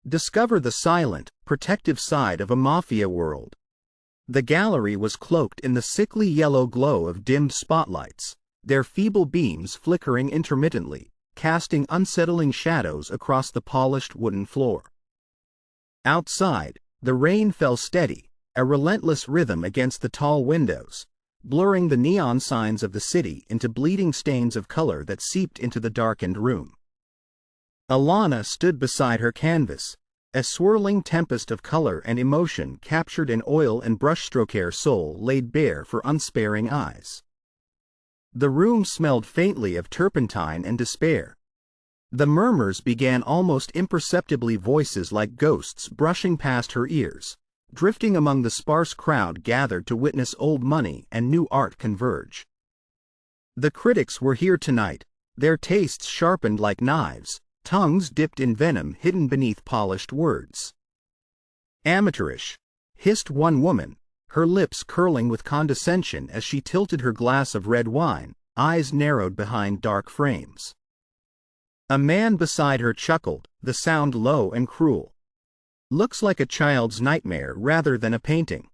Discover the silent, protective side of a Mafia world. The gallery was cloaked in the sickly yellow glow of dimmed spotlights, their feeble beams flickering intermittently, casting unsettling shadows across the polished wooden floor. Outside, the rain fell steady, a relentless rhythm against the tall windows, blurring the neon signs of the city into bleeding stains of color that seeped into the darkened room. Alana stood beside her canvas, a swirling tempest of color and emotion captured in oil and brushstroke, her soul laid bare for unsparing eyes. The room smelled faintly of turpentine and despair. The murmurs began almost imperceptibly, voices like ghosts brushing past her ears, drifting among the sparse crowd gathered to witness old money and new art converge. The critics were here tonight, their tastes sharpened like knives, tongues dipped in venom hidden beneath polished words. "Amateurish," hissed one woman, her lips curling with condescension as she tilted her glass of red wine, eyes narrowed behind dark frames. A man beside her chuckled, the sound low and cruel. "Looks like a child's nightmare rather than a painting."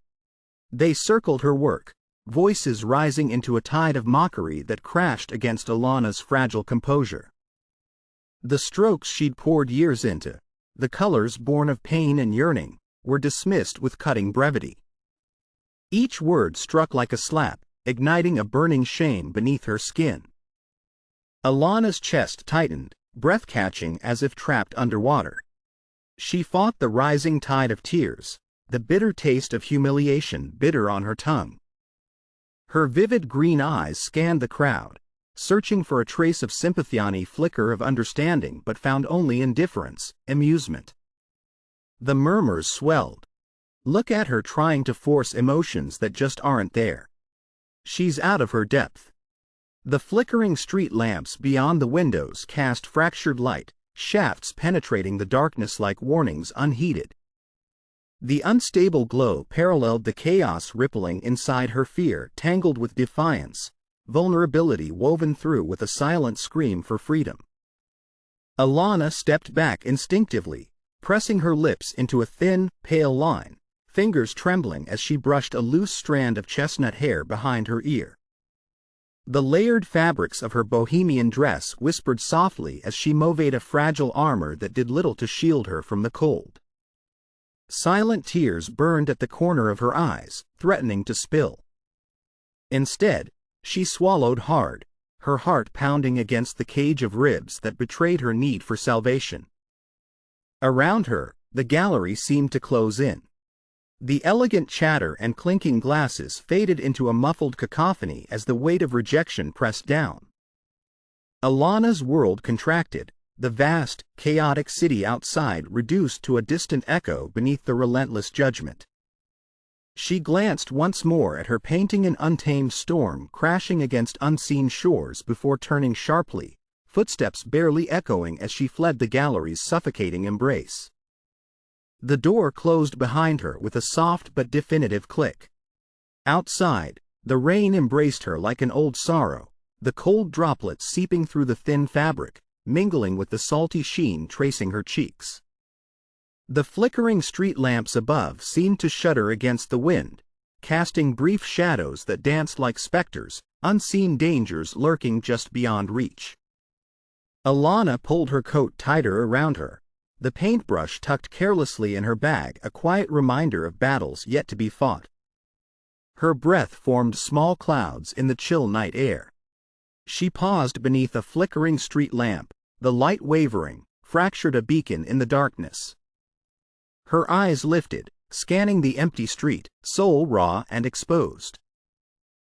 They circled her work, voices rising into a tide of mockery that crashed against Alana's fragile composure. The strokes she'd poured years into, the colors born of pain and yearning, were dismissed with cutting brevity. Each word struck like a slap, igniting a burning shame beneath her skin. Alana's chest tightened, breath catching as if trapped underwater. She fought the rising tide of tears, the bitter taste of humiliation bitter on her tongue. Her vivid green eyes scanned the crowd, searching for a trace of sympathy, any flicker of understanding, but found only indifference, amusement. The murmurs swelled. "Look at her trying to force emotions that just aren't there. She's out of her depth." The flickering street lamps beyond the windows cast fractured light, shafts penetrating the darkness like warnings unheeded. The unstable glow paralleled the chaos rippling inside her, fear tangled with defiance, vulnerability woven through with a silent scream for freedom. Alana stepped back instinctively, pressing her lips into a thin, pale line, fingers trembling as she brushed a loose strand of chestnut hair behind her ear. The layered fabrics of her bohemian dress whispered softly as she moved a fragile armor that did little to shield her from the cold. Silent tears burned at the corner of her eyes, threatening to spill. Instead, she swallowed hard, her heart pounding against the cage of ribs that betrayed her need for salvation. Around her, the gallery seemed to close in. The elegant chatter and clinking glasses faded into a muffled cacophony as the weight of rejection pressed down. Alana's world contracted, the vast, chaotic city outside reduced to a distant echo beneath the relentless judgment. She glanced once more at her painting, an untamed storm crashing against unseen shores, before turning sharply, footsteps barely echoing as she fled the gallery's suffocating embrace. The door closed behind her with a soft but definitive click. Outside, the rain embraced her like an old sorrow, the cold droplets seeping through the thin fabric, mingling with the salty sheen tracing her cheeks. The flickering street lamps above seemed to shudder against the wind, casting brief shadows that danced like specters, unseen dangers lurking just beyond reach. Alana pulled her coat tighter around her, the paintbrush tucked carelessly in her bag, a quiet reminder of battles yet to be fought. Her breath formed small clouds in the chill night air. She paused beneath a flickering street lamp, the light wavering, fractured a beacon in the darkness. Her eyes lifted, scanning the empty street, soul raw and exposed.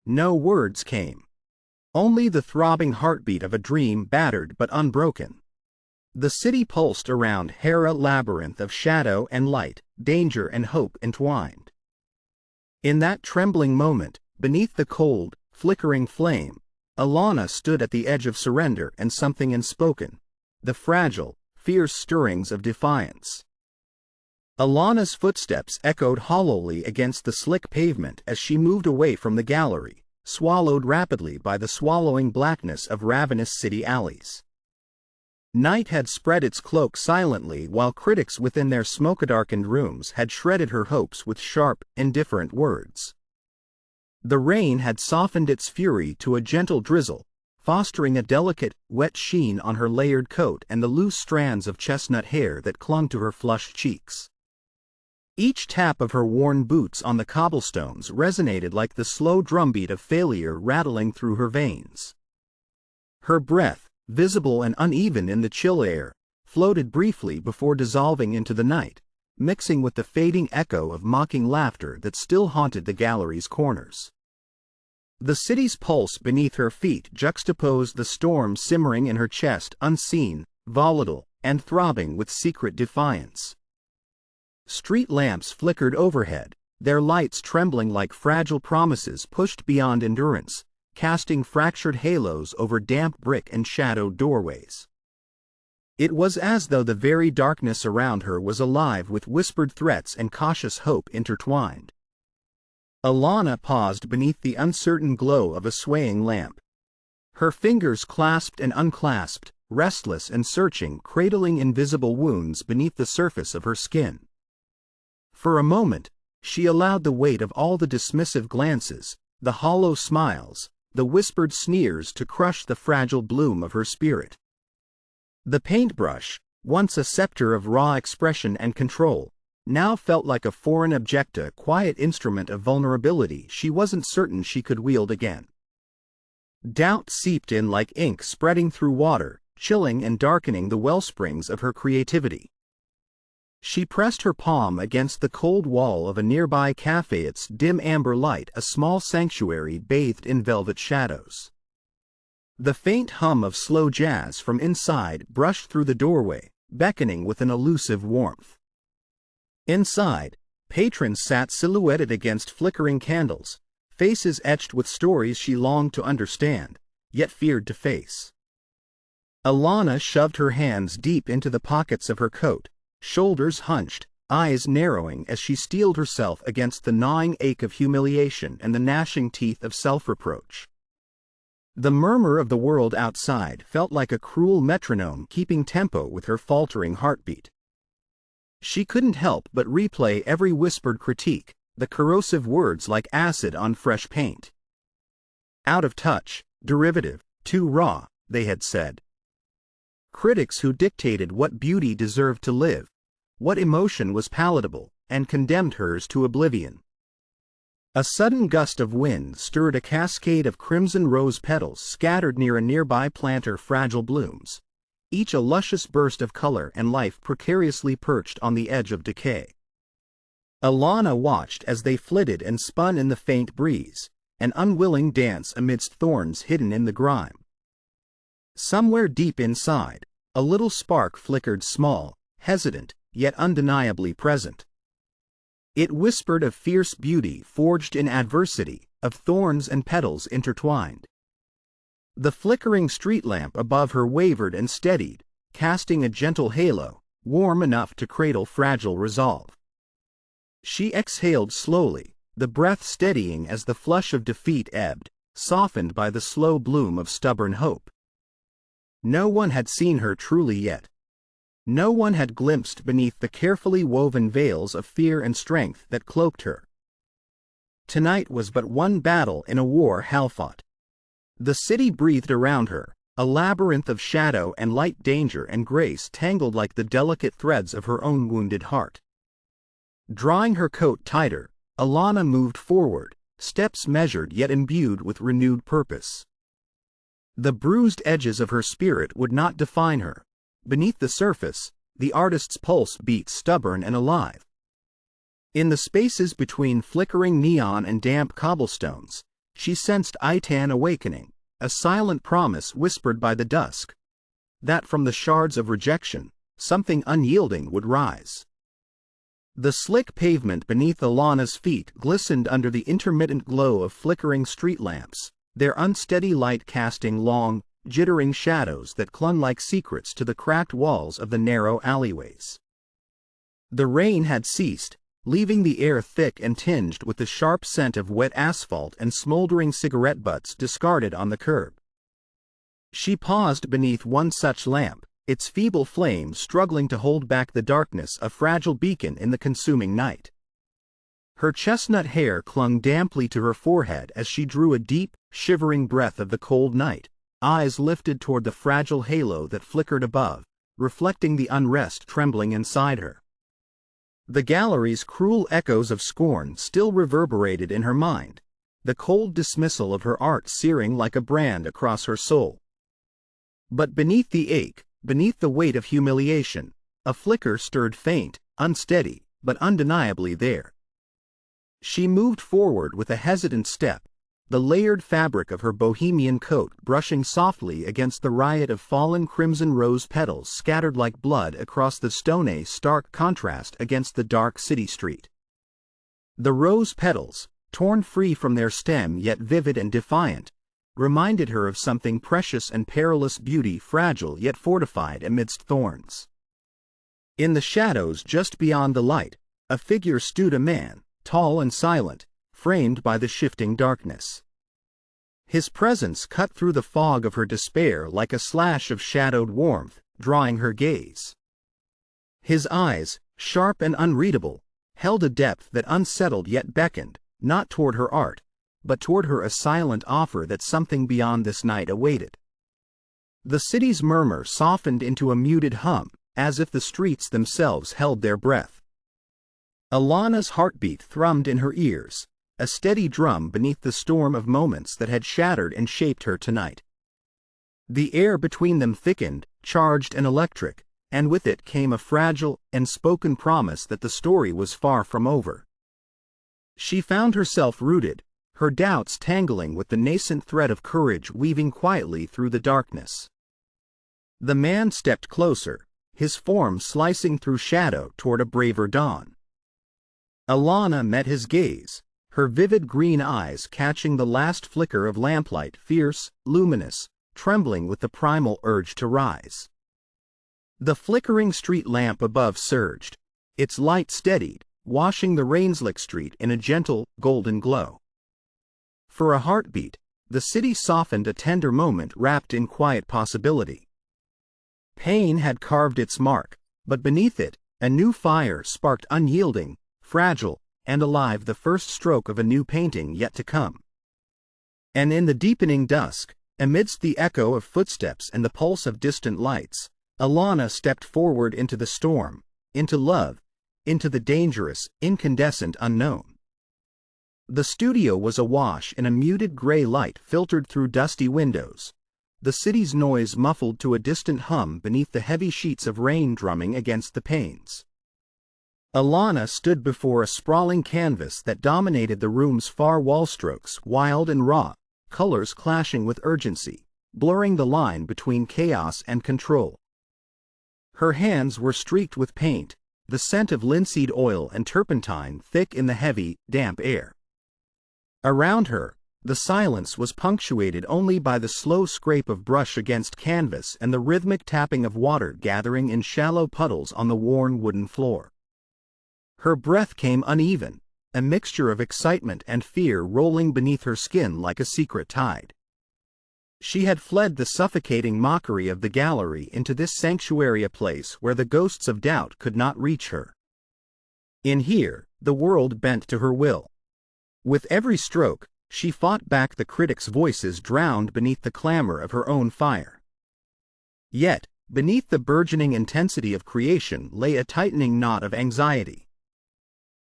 No words came. Only the throbbing heartbeat of a dream, battered but unbroken. The city pulsed around her, a labyrinth of shadow and light, danger and hope entwined. In that trembling moment, beneath the cold, flickering flame, Alana stood at the edge of surrender and something unspoken, the fragile, fierce stirrings of defiance. Alana's footsteps echoed hollowly against the slick pavement as she moved away from the gallery, swallowed rapidly by the swallowing blackness of ravenous city alleys. Night had spread its cloak silently while critics within their smoke-darkened rooms had shredded her hopes with sharp, indifferent words. The rain had softened its fury to a gentle drizzle, fostering a delicate, wet sheen on her layered coat and the loose strands of chestnut hair that clung to her flushed cheeks. Each tap of her worn boots on the cobblestones resonated like the slow drumbeat of failure rattling through her veins. Her breath, visible and uneven in the chill air, floated briefly before dissolving into the night, mixing with the fading echo of mocking laughter that still haunted the gallery's corners. The city's pulse beneath her feet juxtaposed the storm simmering in her chest, unseen, volatile, and throbbing with secret defiance. Street lamps flickered overhead, their lights trembling like fragile promises pushed beyond endurance, casting fractured halos over damp brick and shadowed doorways. It was as though the very darkness around her was alive with whispered threats and cautious hope intertwined. Alana paused beneath the uncertain glow of a swaying lamp. Her fingers clasped and unclasped, restless and searching, cradling invisible wounds beneath the surface of her skin. For a moment, she allowed the weight of all the dismissive glances, the hollow smiles, the whispered sneers to crush the fragile bloom of her spirit. The paintbrush, once a scepter of raw expression and control, now felt like a foreign object, a quiet instrument of vulnerability she wasn't certain she could wield again. Doubt seeped in like ink spreading through water, chilling and darkening the wellsprings of her creativity. She pressed her palm against the cold wall of a nearby cafe, its dim amber light a small sanctuary bathed in velvet shadows. The faint hum of slow jazz from inside brushed through the doorway, beckoning with an elusive warmth. Inside, patrons sat silhouetted against flickering candles, faces etched with stories she longed to understand, yet feared to face. Alana shoved her hands deep into the pockets of her coat, shoulders hunched, eyes narrowing as she steeled herself against the gnawing ache of humiliation and the gnashing teeth of self-reproach. The murmur of the world outside felt like a cruel metronome keeping tempo with her faltering heartbeat. She couldn't help but replay every whispered critique, the corrosive words like acid on fresh paint. Out of touch, derivative, too raw, they had said. Critics who dictated what beauty deserved to live, what emotion was palatable, and condemned hers to oblivion. A sudden gust of wind stirred a cascade of crimson rose petals scattered near a nearby planter, fragile blooms, each a luscious burst of color and life precariously perched on the edge of decay. Alana watched as they flitted and spun in the faint breeze, an unwilling dance amidst thorns hidden in the grime. Somewhere deep inside, a little spark flickered, small, hesitant, yet undeniably present. It whispered of fierce beauty forged in adversity, of thorns and petals intertwined. The flickering street lamp above her wavered and steadied, casting a gentle halo, warm enough to cradle fragile resolve. She exhaled slowly, the breath steadying as the flush of defeat ebbed, softened by the slow bloom of stubborn hope. No one had seen her truly yet. No one had glimpsed beneath the carefully woven veils of fear and strength that cloaked her. Tonight was but one battle in a war half-fought. The city breathed around her, a labyrinth of shadow and light, danger and grace tangled like the delicate threads of her own wounded heart. Drawing her coat tighter, Alana moved forward, steps measured yet imbued with renewed purpose. The bruised edges of her spirit would not define her. Beneath the surface, the artist's pulse beat stubborn and alive. In the spaces between flickering neon and damp cobblestones, she sensed Itan awakening, a silent promise whispered by the dusk, that from the shards of rejection, something unyielding would rise. The slick pavement beneath Alana's feet glistened under the intermittent glow of flickering street lamps, their unsteady light casting long, jittering shadows that clung like secrets to the cracked walls of the narrow alleyways. The rain had ceased, leaving the air thick and tinged with the sharp scent of wet asphalt and smoldering cigarette butts discarded on the curb. She paused beneath one such lamp, its feeble flame struggling to hold back the darkness, a fragile beacon in the consuming night. Her chestnut hair clung damply to her forehead as she drew a deep, shivering breath of the cold night, eyes lifted toward the fragile halo that flickered above, reflecting the unrest trembling inside her. The gallery's cruel echoes of scorn still reverberated in her mind, the cold dismissal of her art searing like a brand across her soul. But beneath the ache, beneath the weight of humiliation, a flicker stirred, faint, unsteady, but undeniably there. She moved forward with a hesitant step, the layered fabric of her bohemian coat brushing softly against the riot of fallen crimson rose petals scattered like blood across the stone, stark contrast against the dark city street. The rose petals, torn free from their stem yet vivid and defiant, reminded her of something precious and perilous, beauty fragile yet fortified amidst thorns. In the shadows just beyond the light, a figure stood, a man, tall and silent, framed by the shifting darkness. His presence cut through the fog of her despair like a slash of shadowed warmth, drawing her gaze. His eyes, sharp and unreadable, held a depth that unsettled yet beckoned, not toward her art, but toward her, a silent offer that something beyond this night awaited. The city's murmur softened into a muted hum, as if the streets themselves held their breath. Alana's heartbeat thrummed in her ears, a steady drum beneath the storm of moments that had shattered and shaped her tonight. The air between them thickened, charged and electric, and with it came a fragile, unspoken promise that the story was far from over. She found herself rooted, her doubts tangling with the nascent thread of courage weaving quietly through the darkness. The man stepped closer, his form slicing through shadow toward a braver dawn. Alana met his gaze, her vivid green eyes catching the last flicker of lamplight, fierce, luminous, trembling with the primal urge to rise. The flickering street lamp above surged, its light steadied, washing the rain-slick street in a gentle, golden glow. For a heartbeat, the city softened, a tender moment wrapped in quiet possibility. Pain had carved its mark, but beneath it, a new fire sparked, unyielding, fragile, and alive, the first stroke of a new painting yet to come. And in the deepening dusk, amidst the echo of footsteps and the pulse of distant lights, Alana stepped forward into the storm, into love, into the dangerous, incandescent unknown. The studio was awash in a muted gray light filtered through dusty windows, the city's noise muffled to a distant hum beneath the heavy sheets of rain drumming against the panes. Alana stood before a sprawling canvas that dominated the room's far wall, strokes wild and raw, colors clashing with urgency, blurring the line between chaos and control. Her hands were streaked with paint, the scent of linseed oil and turpentine thick in the heavy, damp air. Around her, the silence was punctuated only by the slow scrape of brush against canvas and the rhythmic tapping of water gathering in shallow puddles on the worn wooden floor. Her breath came uneven, a mixture of excitement and fear rolling beneath her skin like a secret tide. She had fled the suffocating mockery of the gallery into this sanctuary, a place where the ghosts of doubt could not reach her. In here, the world bent to her will. With every stroke, she fought back the critics' voices drowned beneath the clamor of her own fire. Yet, beneath the burgeoning intensity of creation lay a tightening knot of anxiety.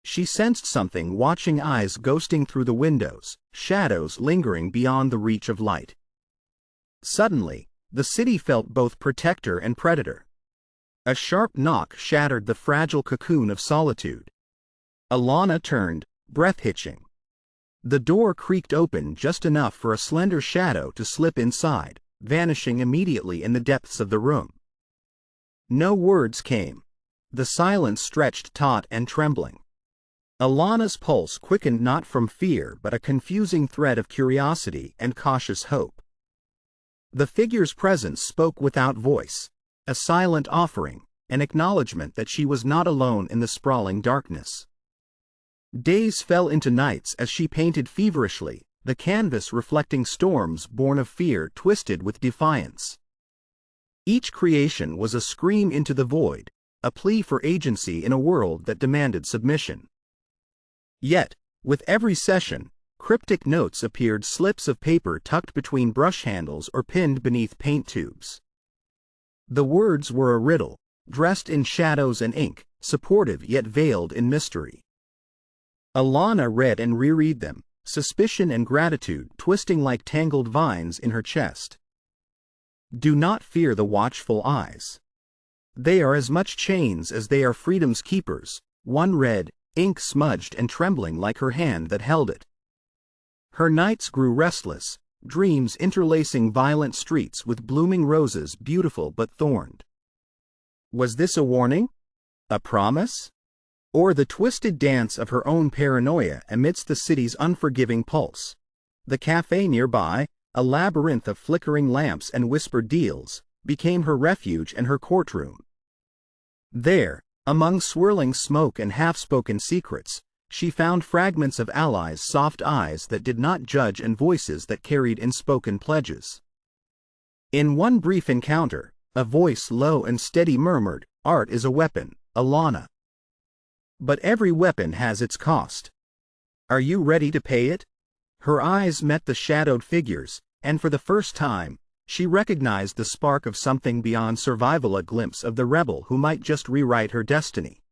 She sensed something, watching eyes ghosting through the windows, shadows lingering beyond the reach of light. Suddenly, the city felt both protector and predator. A sharp knock shattered the fragile cocoon of solitude. Alana turned, breath hitching. The door creaked open just enough for a slender shadow to slip inside, vanishing immediately in the depths of the room. No words came. The silence stretched taut and trembling. Alana's pulse quickened, not from fear but a confusing thread of curiosity and cautious hope. The figure's presence spoke without voice, a silent offering, an acknowledgement that she was not alone in the sprawling darkness. Days fell into nights as she painted feverishly, the canvas reflecting storms born of fear twisted with defiance. Each creation was a scream into the void, a plea for agency in a world that demanded submission. Yet, with every session, cryptic notes appeared, slips of paper tucked between brush handles or pinned beneath paint tubes. The words were a riddle, dressed in shadows and ink, supportive yet veiled in mystery. Alana read and reread them, suspicion and gratitude twisting like tangled vines in her chest. Do not fear the watchful eyes. They are as much chains as they are freedom's keepers, one read, ink smudged and trembling like her hand that held it. Her nights grew restless, dreams interlacing violent streets with blooming roses beautiful but thorned. Was this a warning? A promise? Or the twisted dance of her own paranoia amidst the city's unforgiving pulse? The cafe nearby, a labyrinth of flickering lamps and whispered deals, became her refuge and her courtroom. There, among swirling smoke and half-spoken secrets, she found fragments of allies' soft eyes that did not judge and voices that carried unspoken pledges. In one brief encounter, a voice low and steady murmured, "Art is a weapon, Alana. But every weapon has its cost. Are you ready to pay it?" Her eyes met the shadowed figures, and for the first time, she recognized the spark of something beyond survival, a glimpse of the rebel who might just rewrite her destiny.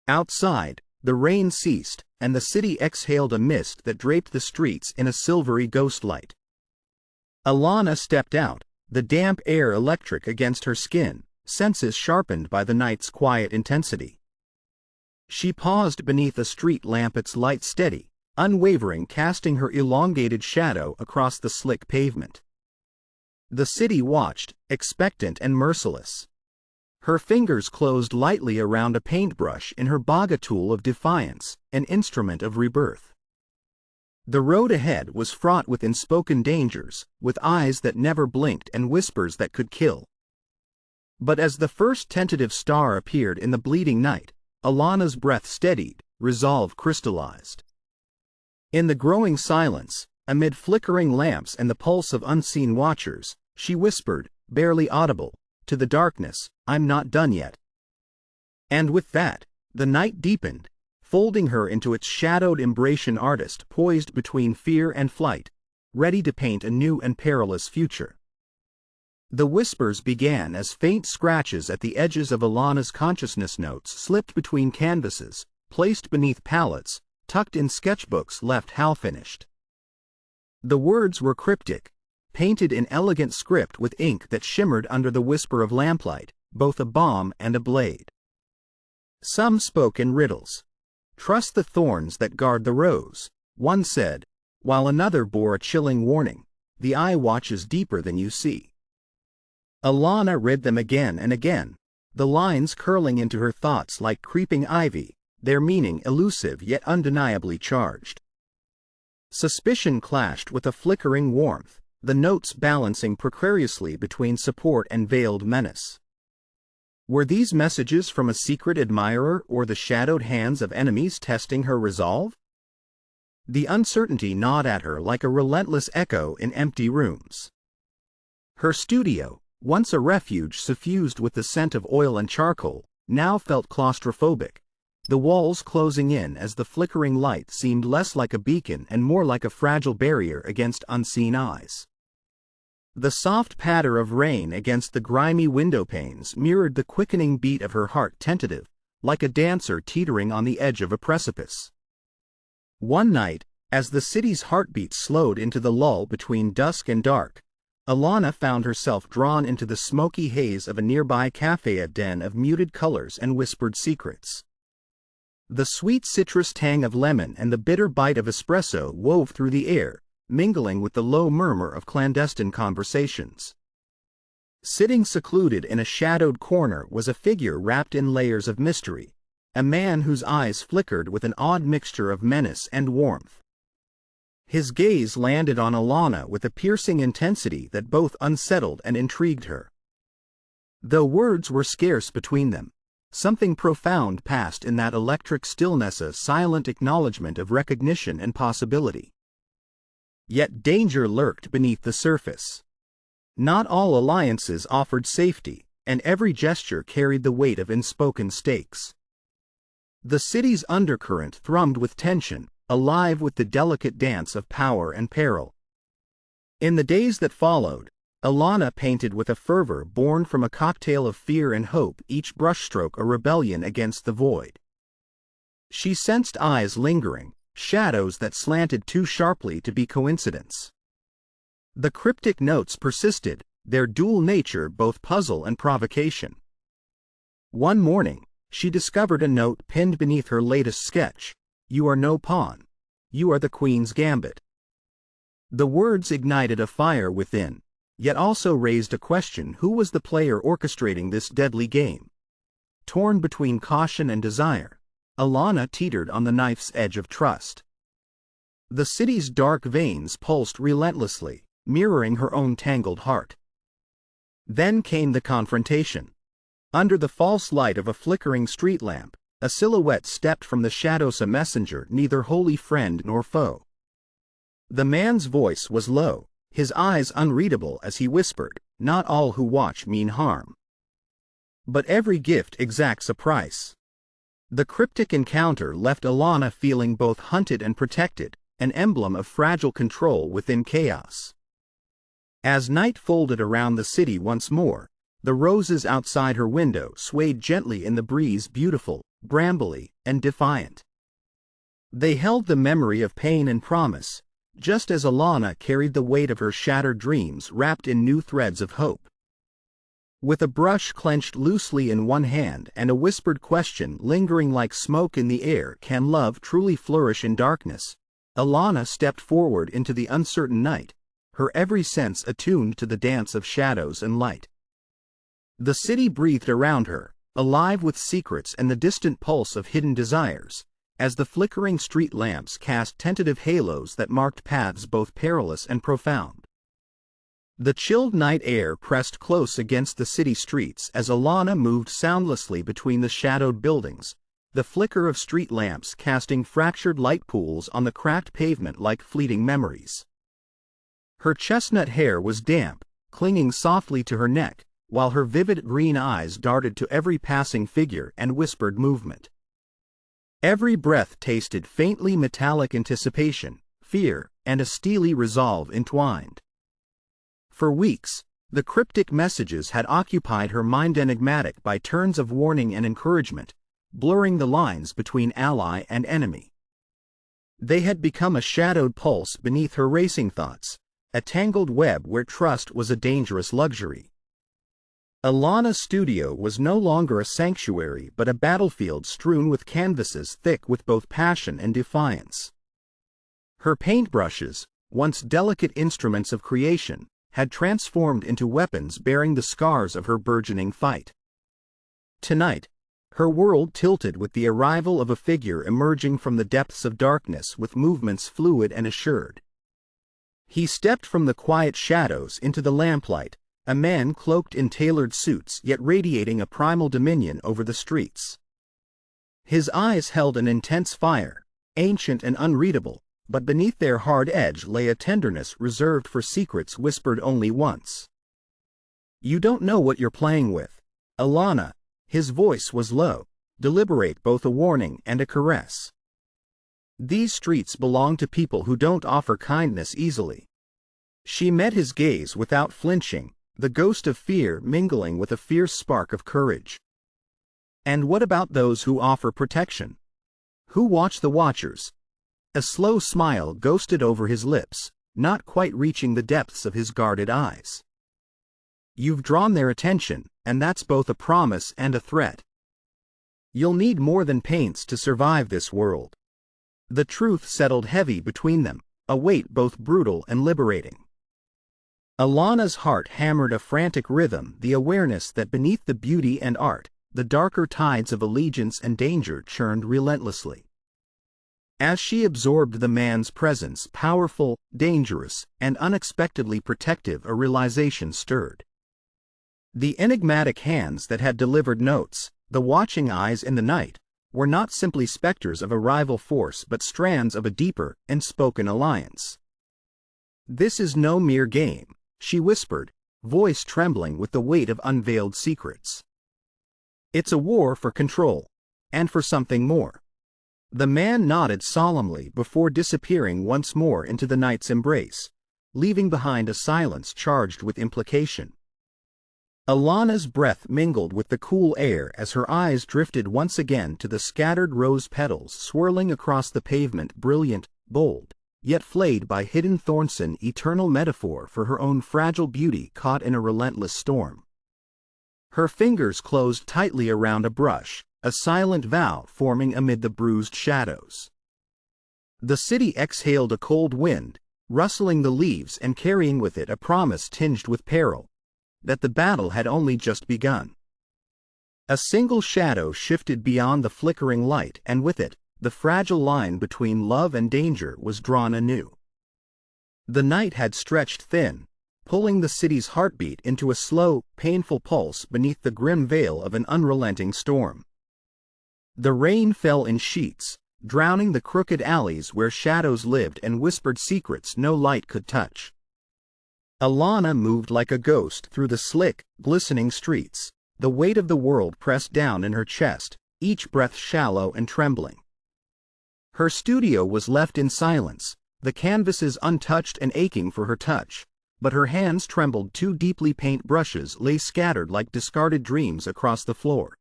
Outside, the rain ceased, and the city exhaled a mist that draped the streets in a silvery ghostlight. Alana stepped out, the damp air electric against her skin, senses sharpened by the night's quiet intensity. She paused beneath a street lamp, its light steady, unwavering, casting her elongated shadow across the slick pavement. The city watched, expectant and merciless. Her fingers closed lightly around a paintbrush in her bag, a tool of defiance, an instrument of rebirth. The road ahead was fraught with unspoken dangers, with eyes that never blinked and whispers that could kill. But as the first tentative star appeared in the bleeding night, Alana's breath steadied, resolve crystallized. In the growing silence, amid flickering lamps and the pulse of unseen watchers, she whispered, barely audible, to the darkness, "I'm not done yet." And with that, the night deepened, folding her into its shadowed embrace, an artist poised between fear and flight, ready to paint a new and perilous future. The whispers began as faint scratches at the edges of Alana's consciousness, notes slipped between canvases, placed beneath palettes, tucked in sketchbooks left half-finished. The words were cryptic, painted in elegant script with ink that shimmered under the whisper of lamplight, both a balm and a blade. Some spoke in riddles. "Trust the thorns that guard the rose," one said, while another bore a chilling warning, "The eye watches deeper than you see." Alana read them again and again, the lines curling into her thoughts like creeping ivy, their meaning elusive yet undeniably charged. Suspicion clashed with a flickering warmth, the notes balancing precariously between support and veiled menace. Were these messages from a secret admirer or the shadowed hands of enemies testing her resolve? The uncertainty gnawed at her like a relentless echo in empty rooms. Her studio, once a refuge suffused with the scent of oil and charcoal, now felt claustrophobic, the walls closing in as the flickering light seemed less like a beacon and more like a fragile barrier against unseen eyes. The soft patter of rain against the grimy window panes mirrored the quickening beat of her heart, tentative, like a dancer teetering on the edge of a precipice. One night, as the city's heartbeat slowed into the lull between dusk and dark, Alana found herself drawn into the smoky haze of a nearby cafe, a den of muted colors and whispered secrets. The sweet citrus tang of lemon and the bitter bite of espresso wove through the air, mingling with the low murmur of clandestine conversations. Sitting secluded in a shadowed corner was a figure wrapped in layers of mystery, a man whose eyes flickered with an odd mixture of menace and warmth. His gaze landed on Alana with a piercing intensity that both unsettled and intrigued her. Though words were scarce between them, something profound passed in that electric stillness, a silent acknowledgement of recognition and possibility. Yet danger lurked beneath the surface. Not all alliances offered safety, and every gesture carried the weight of unspoken stakes. The city's undercurrent thrummed with tension, alive with the delicate dance of power and peril. In the days that followed, Alana painted with a fervor born from a cocktail of fear and hope, each brushstroke a rebellion against the void. She sensed eyes lingering, shadows that slanted too sharply to be coincidence. The cryptic notes persisted, their dual nature both puzzle and provocation. One morning, she discovered a note pinned beneath her latest sketch: "You are no pawn. You are the Queen's gambit." The words ignited a fire within, yet also raised a question: who was the player orchestrating this deadly game? Torn between caution and desire, Alana teetered on the knife's edge of trust. The city's dark veins pulsed relentlessly, mirroring her own tangled heart. Then came the confrontation. Under the false light of a flickering street lamp, a silhouette stepped from the shadows, a messenger, neither wholly friend nor foe. The man's voice was low, his eyes unreadable as he whispered, "Not all who watch mean harm. But every gift exacts a price." The cryptic encounter left Alana feeling both hunted and protected, an emblem of fragile control within chaos. As night folded around the city once more, the roses outside her window swayed gently in the breeze, beautiful, brambly, and defiant. They held the memory of pain and promise, just as Alana carried the weight of her shattered dreams wrapped in new threads of hope. With a brush clenched loosely in one hand and a whispered question lingering like smoke in the air, "Can love truly flourish in darkness?" Alana stepped forward into the uncertain night, her every sense attuned to the dance of shadows and light. The city breathed around her, alive with secrets and the distant pulse of hidden desires, as the flickering street lamps cast tentative halos that marked paths both perilous and profound. The chilled night air pressed close against the city streets as Alana moved soundlessly between the shadowed buildings, the flicker of street lamps casting fractured light pools on the cracked pavement like fleeting memories. Her chestnut hair was damp, clinging softly to her neck, while her vivid green eyes darted to every passing figure and whispered movement. Every breath tasted faintly metallic anticipation, fear, and a steely resolve entwined. For weeks, the cryptic messages had occupied her mind, enigmatic by turns of warning and encouragement, blurring the lines between ally and enemy. They had become a shadowed pulse beneath her racing thoughts, a tangled web where trust was a dangerous luxury. Alana's studio was no longer a sanctuary but a battlefield strewn with canvases thick with both passion and defiance. Her paintbrushes, once delicate instruments of creation, had transformed into weapons bearing the scars of her burgeoning fight. Tonight, her world tilted with the arrival of a figure emerging from the depths of darkness with movements fluid and assured. He stepped from the quiet shadows into the lamplight, a man cloaked in tailored suits yet radiating a primal dominion over the streets. His eyes held an intense fire, ancient and unreadable, but beneath their hard edge lay a tenderness reserved for secrets whispered only once. "You don't know what you're playing with, Alana." His voice was low, deliberate, both a warning and a caress. "These streets belong to people who don't offer kindness easily." She met his gaze without flinching, the ghost of fear mingling with a fierce spark of courage. "And what about those who offer protection? Who watch the watchers?" A slow smile ghosted over his lips, not quite reaching the depths of his guarded eyes. "You've drawn their attention, and that's both a promise and a threat. You'll need more than paints to survive this world." The truth settled heavy between them, a weight both brutal and liberating. Alana's heart hammered a frantic rhythm, the awareness that beneath the beauty and art, the darker tides of allegiance and danger churned relentlessly. As she absorbed the man's presence, powerful, dangerous, and unexpectedly protective, a realization stirred. The enigmatic hands that had delivered notes, the watching eyes in the night, were not simply specters of a rival force but strands of a deeper, unspoken alliance. "This is no mere game," she whispered, voice trembling with the weight of unveiled secrets. "It's a war for control. And for something more." The man nodded solemnly before disappearing once more into the night's embrace, leaving behind a silence charged with implication. Alana's breath mingled with the cool air as her eyes drifted once again to the scattered rose petals swirling across the pavement, brilliant, bold, yet flayed by hidden thorns, an eternal metaphor for her own fragile beauty caught in a relentless storm. Her fingers closed tightly around a brush, a silent vow forming amid the bruised shadows. The city exhaled a cold wind, rustling the leaves and carrying with it a promise tinged with peril, that the battle had only just begun. A single shadow shifted beyond the flickering light, and with it, the fragile line between love and danger was drawn anew. The night had stretched thin, pulling the city's heartbeat into a slow, painful pulse beneath the grim veil of an unrelenting storm. The rain fell in sheets, drowning the crooked alleys where shadows lived and whispered secrets no light could touch. Alana moved like a ghost through the slick, glistening streets, the weight of the world pressed down in her chest, each breath shallow and trembling. Her studio was left in silence, the canvases untouched and aching for her touch, but her hands trembled. Two deeply paint brushes lay scattered like discarded dreams across the floor.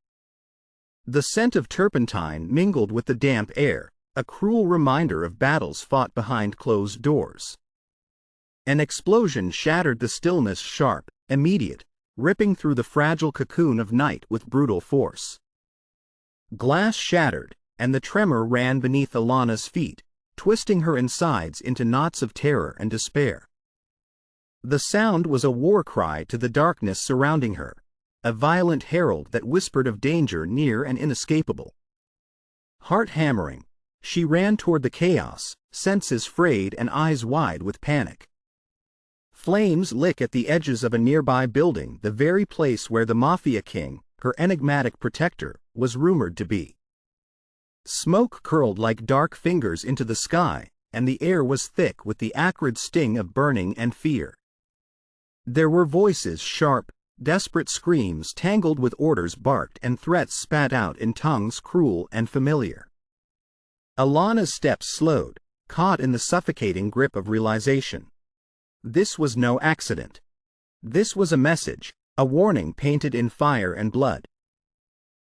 The scent of turpentine mingled with the damp air, a cruel reminder of battles fought behind closed doors. An explosion shattered the stillness, sharp, immediate, ripping through the fragile cocoon of night with brutal force. Glass shattered, and the tremor ran beneath Alana's feet, twisting her insides into knots of terror and despair. The sound was a war cry to the darkness surrounding her, a violent herald that whispered of danger near and inescapable. Heart hammering, she ran toward the chaos, senses frayed and eyes wide with panic. Flames lick at the edges of a nearby building, the very place where the Mafia king, her enigmatic protector, was rumored to be. Smoke curled like dark fingers into the sky, and the air was thick with the acrid sting of burning and fear. There were voices, sharp, desperate screams tangled with orders barked and threats spat out in tongues cruel and familiar. Alana's steps slowed, caught in the suffocating grip of realization. This was no accident. This was a message, a warning painted in fire and blood.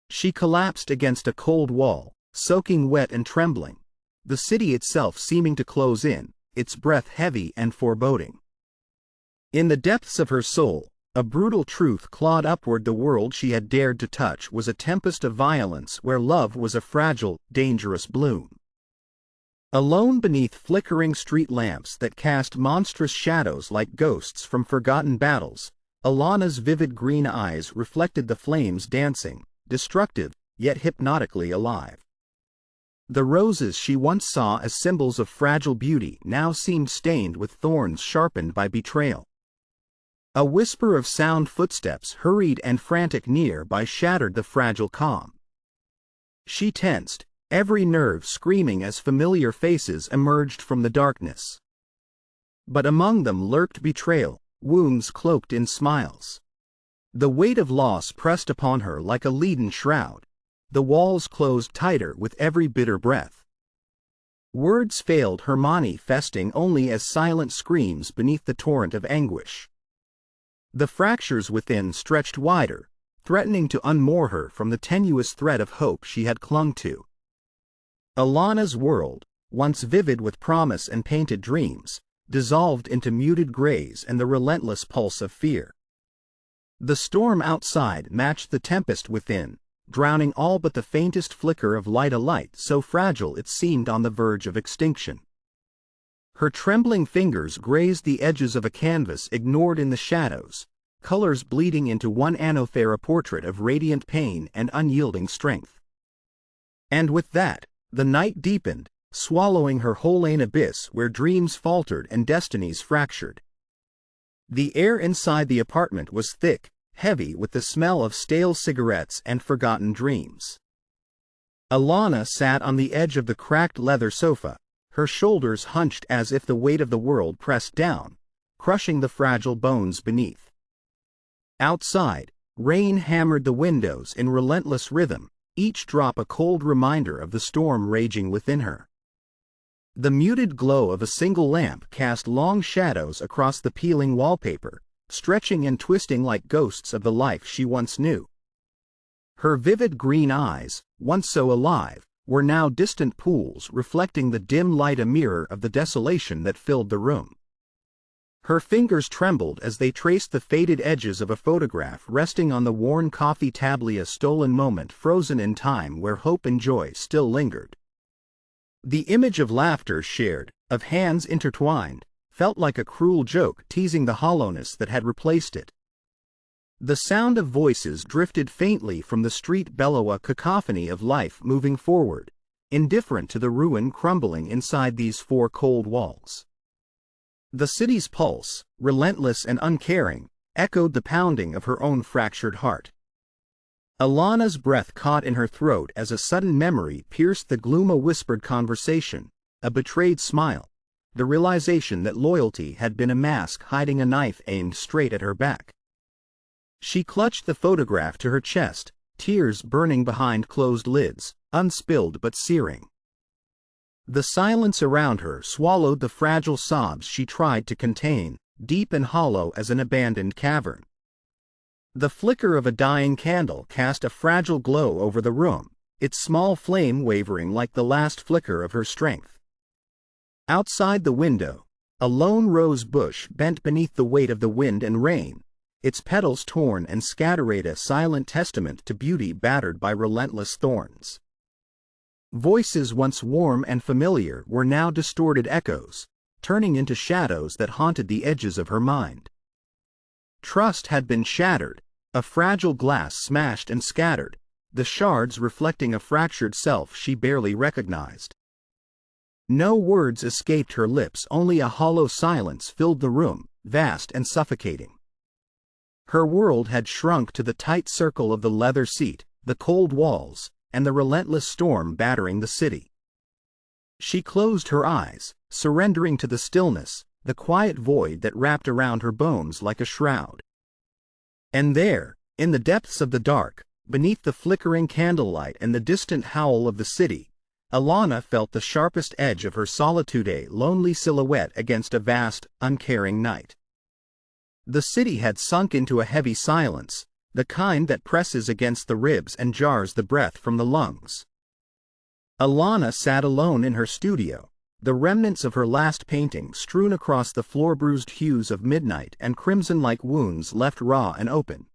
She collapsed against a cold wall, soaking wet and trembling, the city itself seeming to close in, its breath heavy and foreboding. In the depths of her soul, a brutal truth clawed upward. The world she had dared to touch was a tempest of violence where love was a fragile, dangerous bloom. Alone beneath flickering street lamps that cast monstrous shadows like ghosts from forgotten battles, Alana's vivid green eyes reflected the flames dancing, destructive, yet hypnotically alive. The roses she once saw as symbols of fragile beauty now seemed stained with thorns sharpened by betrayal. A whisper of sound footsteps, hurried and frantic nearby, shattered the fragile calm. She tensed, every nerve screaming as familiar faces emerged from the darkness. But among them lurked betrayal, wounds cloaked in smiles. The weight of loss pressed upon her like a leaden shroud, the walls closed tighter with every bitter breath. Words failed her, manifesting only as silent screams beneath the torrent of anguish. The fractures within stretched wider, threatening to unmoor her from the tenuous thread of hope she had clung to. Alana's world, once vivid with promise and painted dreams, dissolved into muted grays and the relentless pulse of fear. The storm outside matched the tempest within, drowning all but the faintest flicker of light, a light so fragile it seemed on the verge of extinction. Her trembling fingers grazed the edges of a canvas ignored in the shadows, colors bleeding into one Afar, a portrait of radiant pain and unyielding strength. And with that, the night deepened, swallowing her whole, an abyss where dreams faltered and destinies fractured. The air inside the apartment was thick, heavy with the smell of stale cigarettes and forgotten dreams. Alana sat on the edge of the cracked leather sofa, her shoulders hunched as if the weight of the world pressed down, crushing the fragile bones beneath. Outside, rain hammered the windows in relentless rhythm, each drop a cold reminder of the storm raging within her. The muted glow of a single lamp cast long shadows across the peeling wallpaper, stretching and twisting like ghosts of the life she once knew. Her vivid green eyes, once so alive, were now distant pools reflecting the dim light, a mirror of the desolation that filled the room. Her fingers trembled as they traced the faded edges of a photograph resting on the worn coffee tablet, a stolen moment frozen in time where hope and joy still lingered. The image of laughter shared, of hands intertwined, felt like a cruel joke teasing the hollowness that had replaced it. The sound of voices drifted faintly from the street below, a cacophony of life moving forward, indifferent to the ruin crumbling inside these four cold walls. The city's pulse, relentless and uncaring, echoed the pounding of her own fractured heart. Alana's breath caught in her throat as a sudden memory pierced the gloom, a whispered conversation, a betrayed smile, the realization that loyalty had been a mask hiding a knife aimed straight at her back. She clutched the photograph to her chest, tears burning behind closed lids, unspilled but searing. The silence around her swallowed the fragile sobs she tried to contain, deep and hollow as an abandoned cavern. The flicker of a dying candle cast a fragile glow over the room, its small flame wavering like the last flicker of her strength. Outside the window, a lone rose bush bent beneath the weight of the wind and rain, its petals torn and scattered, a silent testament to beauty battered by relentless thorns. Voices once warm and familiar were now distorted echoes, turning into shadows that haunted the edges of her mind. Trust had been shattered, a fragile glass smashed and scattered, the shards reflecting a fractured self she barely recognized. No words escaped her lips, only a hollow silence filled the room, vast and suffocating. Her world had shrunk to the tight circle of the leather seat, the cold walls, and the relentless storm battering the city. She closed her eyes, surrendering to the stillness, the quiet void that wrapped around her bones like a shroud. And there, in the depths of the dark, beneath the flickering candlelight and the distant howl of the city, Alana felt the sharpest edge of her solitude, a lonely silhouette against a vast, uncaring night. The city had sunk into a heavy silence, the kind that presses against the ribs and jars the breath from the lungs. Alana sat alone in her studio, the remnants of her last painting strewn across the floor, bruised hues of midnight and crimson like wounds left raw and open.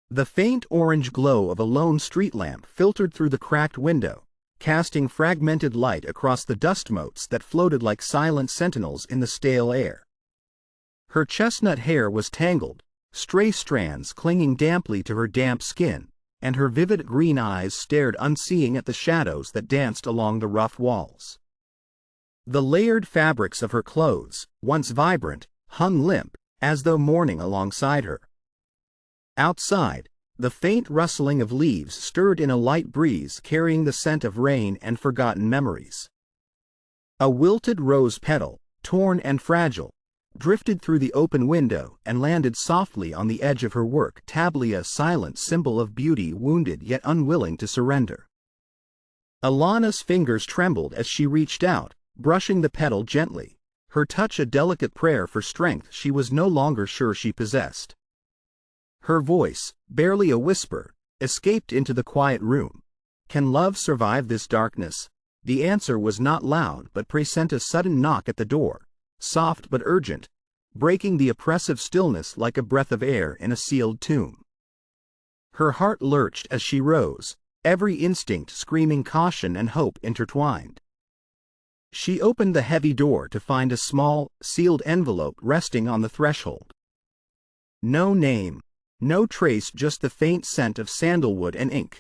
The faint orange glow of a lone street lamp filtered through the cracked window, casting fragmented light across the dust motes that floated like silent sentinels in the stale air. Her chestnut hair was tangled, stray strands clinging damply to her damp skin, and her vivid green eyes stared unseeing at the shadows that danced along the rough walls. The layered fabrics of her clothes, once vibrant, hung limp, as though mourning alongside her. Outside, the faint rustling of leaves stirred in a light breeze carrying the scent of rain and forgotten memories. A wilted rose petal, torn and fragile, drifted through the open window and landed softly on the edge of her work tablet, a silent symbol of beauty wounded yet unwilling to surrender. Alana's fingers trembled as she reached out, brushing the petal gently, her touch a delicate prayer for strength she was no longer sure she possessed. Her voice, barely a whisper, escaped into the quiet room. "Can love survive this darkness?" The answer was not loud but present a sudden knock at the door, soft but urgent, breaking the oppressive stillness like a breath of air in a sealed tomb. Her heart lurched as she rose, every instinct screaming caution and hope intertwined. She opened the heavy door to find a small, sealed envelope resting on the threshold. No name, no trace, just the faint scent of sandalwood and ink.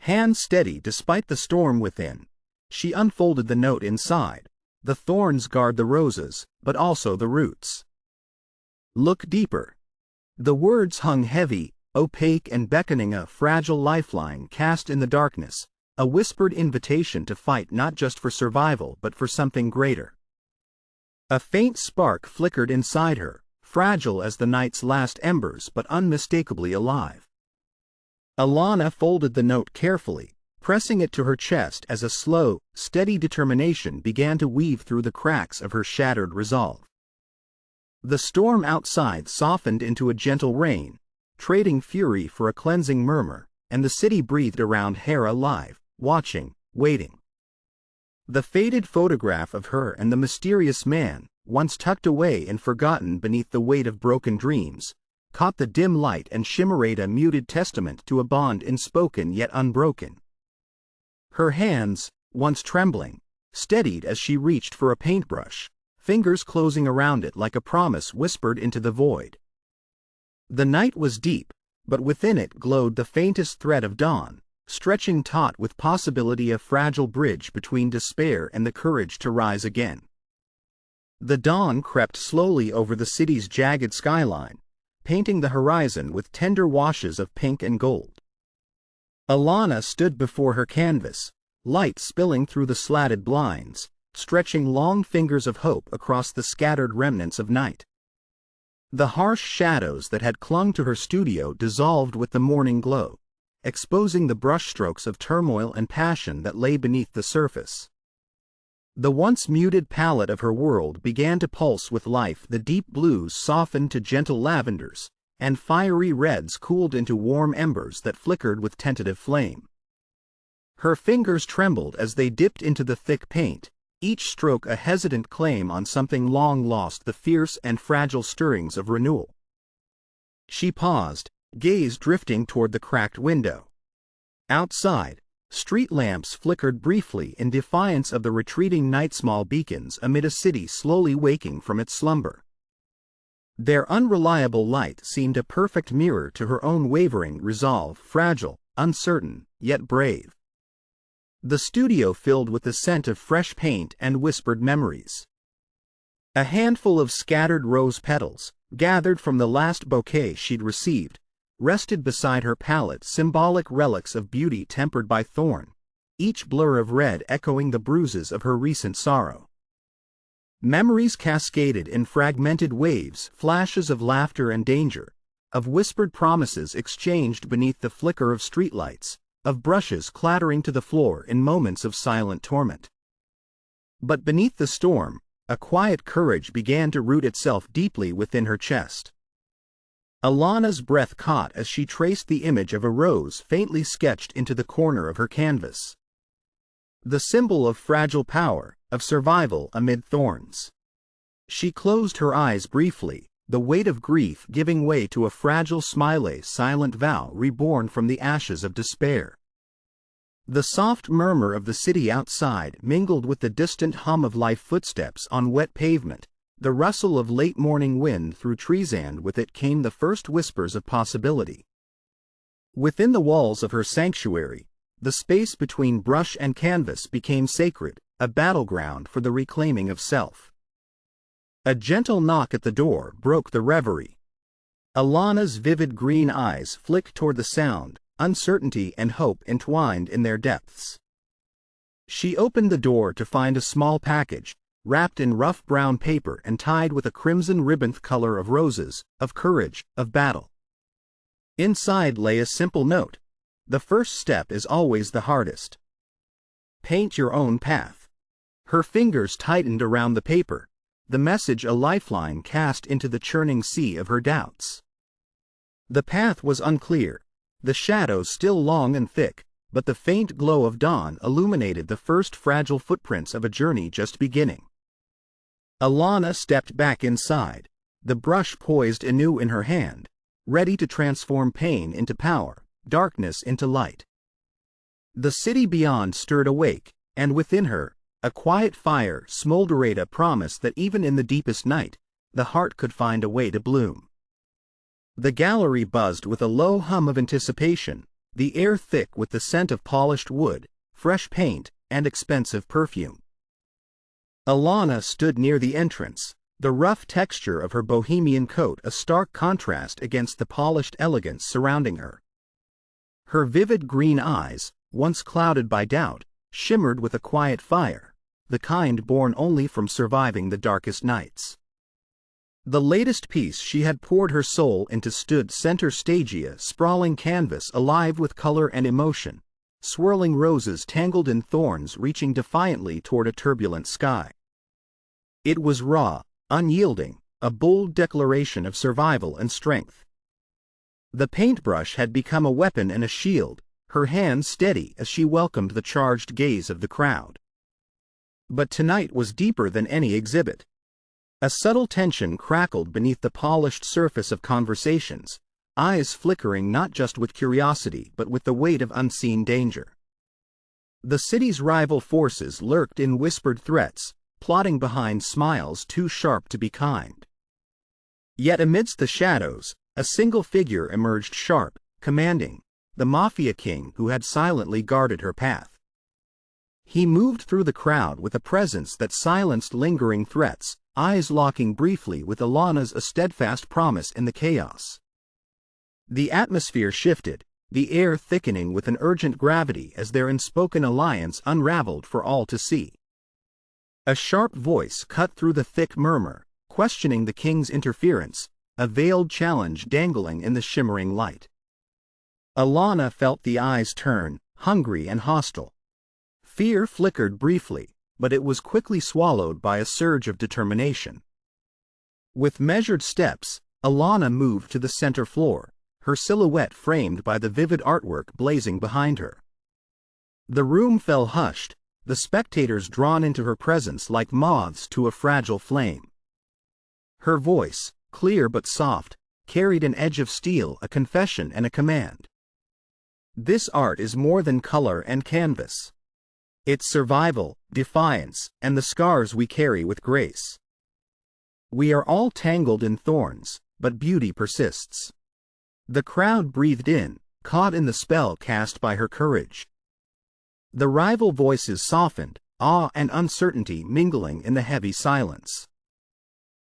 Hands steady despite the storm within, she unfolded the note inside. The thorns guard the roses, but also the roots. Look deeper. The words hung heavy, opaque and beckoning, a fragile lifeline cast in the darkness, a whispered invitation to fight not just for survival but for something greater. A faint spark flickered inside her, fragile as the night's last embers but unmistakably alive. Alana folded the note carefully, pressing it to her chest as a slow, steady determination began to weave through the cracks of her shattered resolve. The storm outside softened into a gentle rain, trading fury for a cleansing murmur, and the city breathed around Hera alive, watching, waiting. The faded photograph of her and the mysterious man, once tucked away and forgotten beneath the weight of broken dreams, caught the dim light and shimmered a muted testament to a bond unspoken yet unbroken. Her hands, once trembling, steadied as she reached for a paintbrush, fingers closing around it like a promise whispered into the void. The night was deep, but within it glowed the faintest thread of dawn, stretching taut with possibility a fragile bridge between despair and the courage to rise again. The dawn crept slowly over the city's jagged skyline, painting the horizon with tender washes of pink and gold. Alana stood before her canvas, light spilling through the slatted blinds, stretching long fingers of hope across the scattered remnants of night. The harsh shadows that had clung to her studio dissolved with the morning glow, exposing the brushstrokes of turmoil and passion that lay beneath the surface. The once muted palette of her world began to pulse with life. The deep blues softened to gentle lavenders, and fiery reds cooled into warm embers that flickered with tentative flame. Her fingers trembled as they dipped into the thick paint, each stroke a hesitant claim on something long lost, the fierce and fragile stirrings of renewal. She paused, gaze drifting toward the cracked window. Outside, street lamps flickered briefly in defiance of the retreating night, small beacons amid a city slowly waking from its slumber. Their unreliable light seemed a perfect mirror to her own wavering resolve, fragile, uncertain, yet brave. The studio filled with the scent of fresh paint and whispered memories. A handful of scattered rose petals, gathered from the last bouquet she'd received, rested beside her palette, symbolic relics of beauty tempered by thorn, each blur of red echoing the bruises of her recent sorrow. Memories cascaded in fragmented waves, flashes of laughter and danger, of whispered promises exchanged beneath the flicker of streetlights, of brushes clattering to the floor in moments of silent torment. But beneath the storm, a quiet courage began to root itself deeply within her chest. Alana's breath caught as she traced the image of a rose faintly sketched into the corner of her canvas. The symbol of fragile power, of survival amid thorns. She closed her eyes briefly, the weight of grief giving way to a fragile smile, a silent vow reborn from the ashes of despair. The soft murmur of the city outside mingled with the distant hum of life, footsteps on wet pavement, the rustle of late morning wind through trees, and with it came the first whispers of possibility. Within the walls of her sanctuary, the space between brush and canvas became sacred, a battleground for the reclaiming of self. A gentle knock at the door broke the reverie. Alana's vivid green eyes flicked toward the sound, uncertainty and hope entwined in their depths. She opened the door to find a small package, wrapped in rough brown paper and tied with a crimson ribbon color of roses, of courage, of battle. Inside lay a simple note. The first step is always the hardest. Paint your own path. Her fingers tightened around the paper, the message a lifeline cast into the churning sea of her doubts. The path was unclear, the shadows still long and thick, but the faint glow of dawn illuminated the first fragile footprints of a journey just beginning. Alana stepped back inside, the brush poised anew in her hand, ready to transform pain into power, darkness into light. The city beyond stirred awake, and within her, a quiet fire smoldered, a promise that even in the deepest night, the heart could find a way to bloom. The gallery buzzed with a low hum of anticipation, the air thick with the scent of polished wood, fresh paint, and expensive perfume. Alana stood near the entrance, the rough texture of her bohemian coat a stark contrast against the polished elegance surrounding her. Her vivid green eyes, once clouded by doubt, shimmered with a quiet fire, the kind born only from surviving the darkest nights. The latest piece she had poured her soul into stood center stage, a sprawling canvas alive with color and emotion, swirling roses tangled in thorns reaching defiantly toward a turbulent sky. It was raw, unyielding, a bold declaration of survival and strength. The paintbrush had become a weapon and a shield, her hands steady as she welcomed the charged gaze of the crowd. But tonight was deeper than any exhibit. A subtle tension crackled beneath the polished surface of conversations, eyes flickering not just with curiosity but with the weight of unseen danger. The city's rival forces lurked in whispered threats, plotting behind smiles too sharp to be kind. Yet amidst the shadows, a single figure emerged sharp, commanding, the Mafia king who had silently guarded her path. He moved through the crowd with a presence that silenced lingering threats, eyes locking briefly with Alana's a steadfast promise in the chaos. The atmosphere shifted, the air thickening with an urgent gravity as their unspoken alliance unraveled for all to see. A sharp voice cut through the thick murmur, questioning the king's interference, a veiled challenge dangling in the shimmering light. Alana felt the eyes turn, hungry and hostile. Fear flickered briefly, but it was quickly swallowed by a surge of determination. With measured steps, Alana moved to the center floor, her silhouette framed by the vivid artwork blazing behind her. The room fell hushed, the spectators drawn into her presence like moths to a fragile flame. Her voice, clear but soft, carried an edge of steel, a confession and a command. This art is more than color and canvas. It's survival, defiance, and the scars we carry with grace. We are all tangled in thorns, but beauty persists. The crowd breathed in, caught in the spell cast by her courage. The rival voices softened, awe and uncertainty mingling in the heavy silence.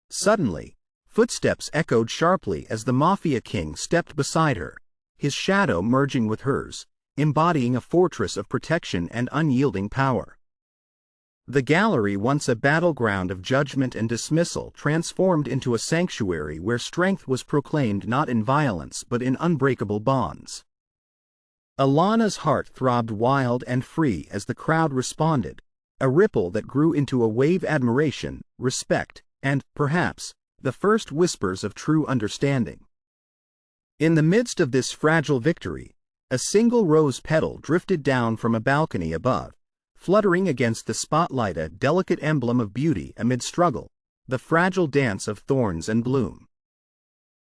Suddenly, footsteps echoed sharply as the Mafia king stepped beside her, his shadow merging with hers, embodying a fortress of protection and unyielding power. The gallery, once a battleground of judgment and dismissal, transformed into a sanctuary where strength was proclaimed not in violence but in unbreakable bonds. Alana's heart throbbed wild and free as the crowd responded, a ripple that grew into a wave of admiration, respect, and, perhaps, the first whispers of true understanding. In the midst of this fragile victory, a single rose petal drifted down from a balcony above, fluttering against the spotlight, a delicate emblem of beauty amid struggle, the fragile dance of thorns and bloom.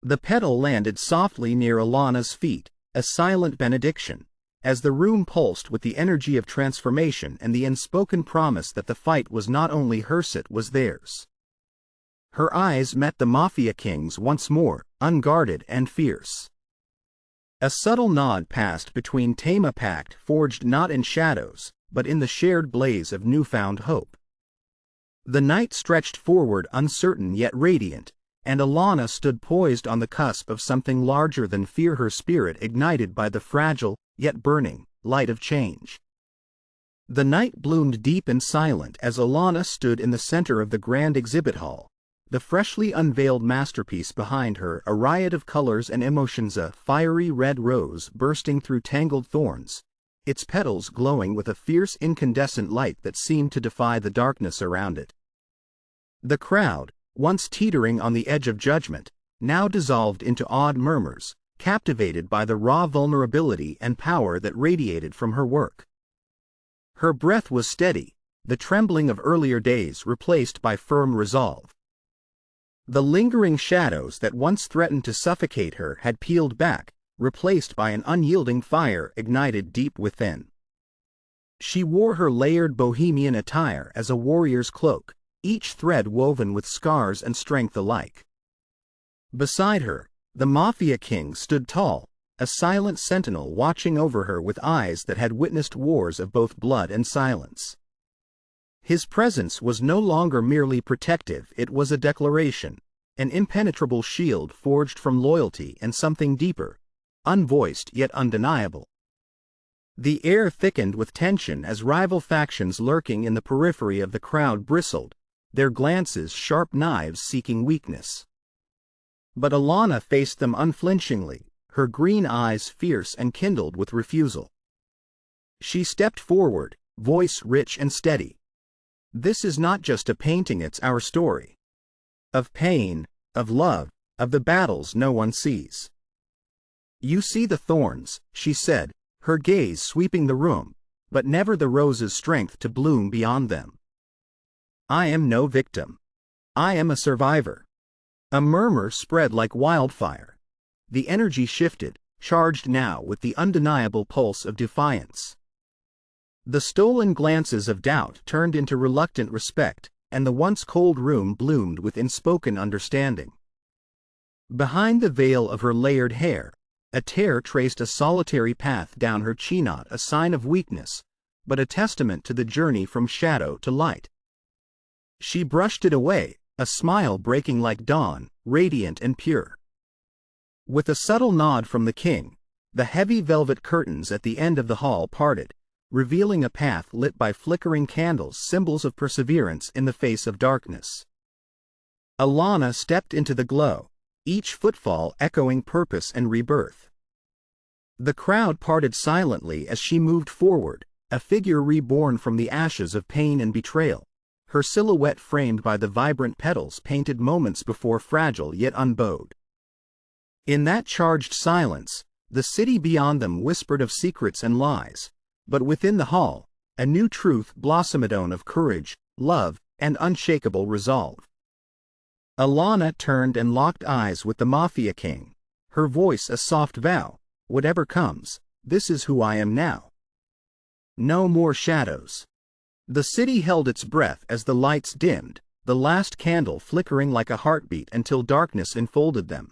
The petal landed softly near Alana's feet, a silent benediction, as the room pulsed with the energy of transformation and the unspoken promise that the fight was not only hers, it was theirs. Her eyes met the Mafia king's once more, unguarded and fierce. A subtle nod passed between them, a pact forged not in shadows, but in the shared blaze of newfound hope. The night stretched forward uncertain yet radiant, and Alana stood poised on the cusp of something larger than fear, her spirit ignited by the fragile, yet burning, light of change. The night bloomed deep and silent as Alana stood in the center of the grand exhibit hall, the freshly unveiled masterpiece behind her, a riot of colors and emotions, a fiery red rose bursting through tangled thorns, its petals glowing with a fierce incandescent light that seemed to defy the darkness around it. The crowd, once teetering on the edge of judgment, now dissolved into awed murmurs, captivated by the raw vulnerability and power that radiated from her work. Her breath was steady, the trembling of earlier days replaced by firm resolve. The lingering shadows that once threatened to suffocate her had peeled back, replaced by an unyielding fire ignited deep within. She wore her layered bohemian attire as a warrior's cloak, each thread woven with scars and strength alike. Beside her, the Mafia king stood tall, a silent sentinel watching over her with eyes that had witnessed wars of both blood and silence. His presence was no longer merely protective, it was a declaration, an impenetrable shield forged from loyalty and something deeper, unvoiced yet undeniable. The air thickened with tension as rival factions lurking in the periphery of the crowd bristled, their glances sharp knives seeking weakness. But Alana faced them unflinchingly, her green eyes fierce and kindled with refusal. She stepped forward, voice rich and steady. "This is not just a painting, it's our story. Of pain, of love, of the battles no one sees. You see the thorns," she said, her gaze sweeping the room, "but never the rose's strength to bloom beyond them. I am no victim. I am a survivor." A murmur spread like wildfire. The energy shifted, charged now with the undeniable pulse of defiance. The stolen glances of doubt turned into reluctant respect, and the once cold room bloomed with unspoken understanding. Behind the veil of her layered hair, a tear traced a solitary path down her chinot, a sign of weakness, but a testament to the journey from shadow to light. She brushed it away, a smile breaking like dawn, radiant and pure. With a subtle nod from the king, the heavy velvet curtains at the end of the hall parted, revealing a path lit by flickering candles, symbols of perseverance in the face of darkness. Alana stepped into the glow, each footfall echoing purpose and rebirth. The crowd parted silently as she moved forward, a figure reborn from the ashes of pain and betrayal, her silhouette framed by the vibrant petals painted moments before, fragile yet unbowed. In that charged silence, the city beyond them whispered of secrets and lies, but within the hall, a new truth blossomed of courage, love, and unshakable resolve. Alana turned and locked eyes with the Mafia king, her voice a soft vow, "Whatever comes, this is who I am now. No more shadows." The city held its breath as the lights dimmed, the last candle flickering like a heartbeat until darkness enfolded them.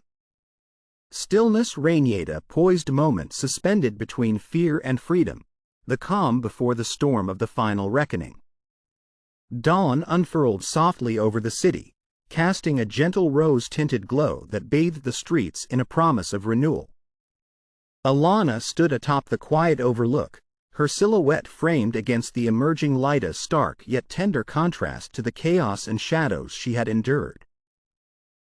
Stillness reigned, a poised moment suspended between fear and freedom, the calm before the storm of the final reckoning. Dawn unfurled softly over the city, casting a gentle rose-tinted glow that bathed the streets in a promise of renewal. Alana stood atop the quiet overlook, her silhouette framed against the emerging light, a stark yet tender contrast to the chaos and shadows she had endured.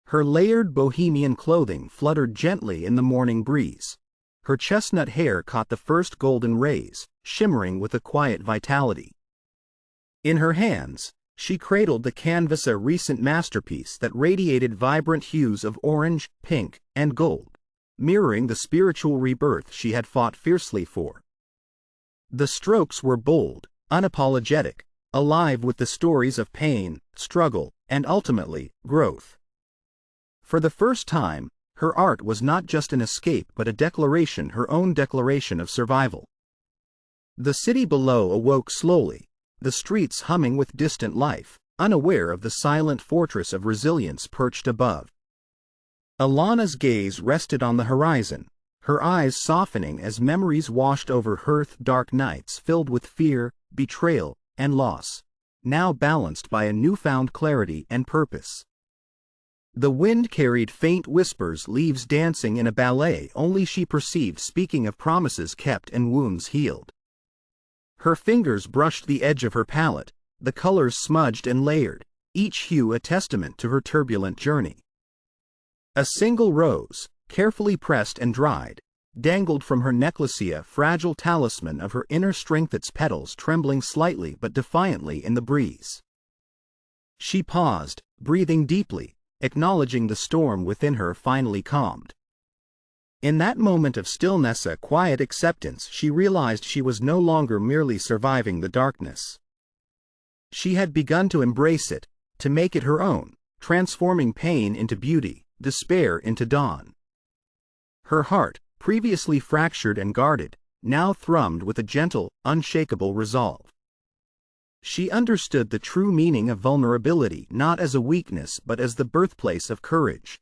Her layered bohemian clothing fluttered gently in the morning breeze. Her chestnut hair caught the first golden rays, shimmering with a quiet vitality. In her hands, she cradled the canvas, a recent masterpiece that radiated vibrant hues of orange, pink, and gold, mirroring the spiritual rebirth she had fought fiercely for. The strokes were bold, unapologetic, alive with the stories of pain, struggle, and ultimately, growth. For the first time, her art was not just an escape but a declaration, her own declaration of survival. The city below awoke slowly, the streets humming with distant life, unaware of the silent fortress of resilience perched above. Alana's gaze rested on the horizon, her eyes softening as memories washed over her, dark nights filled with fear, betrayal, and loss, now balanced by a newfound clarity and purpose. The wind carried faint whispers, leaves dancing in a ballet only she perceived, speaking of promises kept and wounds healed. Her fingers brushed the edge of her palette, the colors smudged and layered, each hue a testament to her turbulent journey. A single rose, carefully pressed and dried, dangled from her necklace, a fragile talisman of her inner strength, its petals trembling slightly but defiantly in the breeze. She paused, breathing deeply, acknowledging the storm within her finally calmed. In that moment of stillness, a quiet acceptance, she realized she was no longer merely surviving the darkness. She had begun to embrace it, to make it her own, transforming pain into beauty, despair into dawn. Her heart, previously fractured and guarded, now thrummed with a gentle, unshakable resolve. She understood the true meaning of vulnerability not as a weakness but as the birthplace of courage.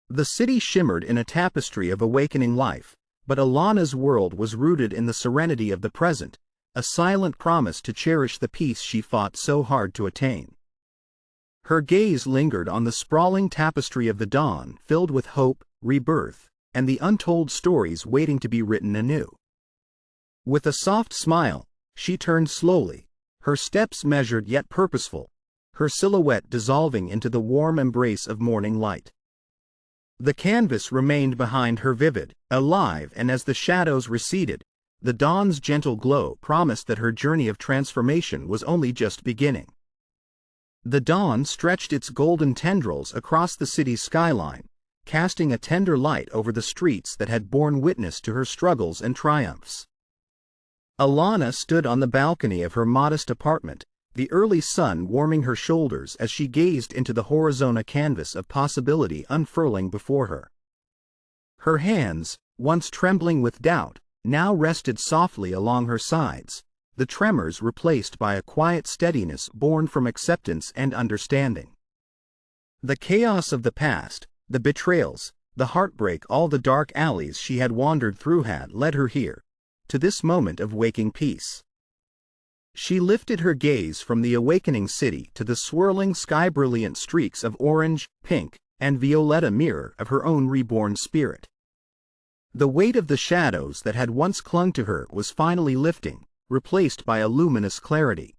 The city shimmered in a tapestry of awakening life, but Alana's world was rooted in the serenity of the present, a silent promise to cherish the peace she fought so hard to attain. Her gaze lingered on the sprawling tapestry of the dawn, filled with hope, rebirth, and the untold stories waiting to be written anew. With a soft smile, she turned slowly, her steps measured yet purposeful, her silhouette dissolving into the warm embrace of morning light. The canvas remained behind her vivid, alive, and as the shadows receded, the dawn's gentle glow promised that her journey of transformation was only just beginning. The dawn stretched its golden tendrils across the city's skyline, casting a tender light over the streets that had borne witness to her struggles and triumphs. Alana stood on the balcony of her modest apartment, the early sun warming her shoulders as she gazed into the horizontal canvas of possibility unfurling before her. Her hands, once trembling with doubt, now rested softly along her sides, the tremors replaced by a quiet steadiness born from acceptance and understanding. The chaos of the past, the betrayals, the heartbreak, all the dark alleys she had wandered through had led her here, to this moment of waking peace. She lifted her gaze from the awakening city to the swirling sky-brilliant streaks of orange, pink, and violetta mirror of her own reborn spirit. The weight of the shadows that had once clung to her was finally lifting, replaced by a luminous clarity.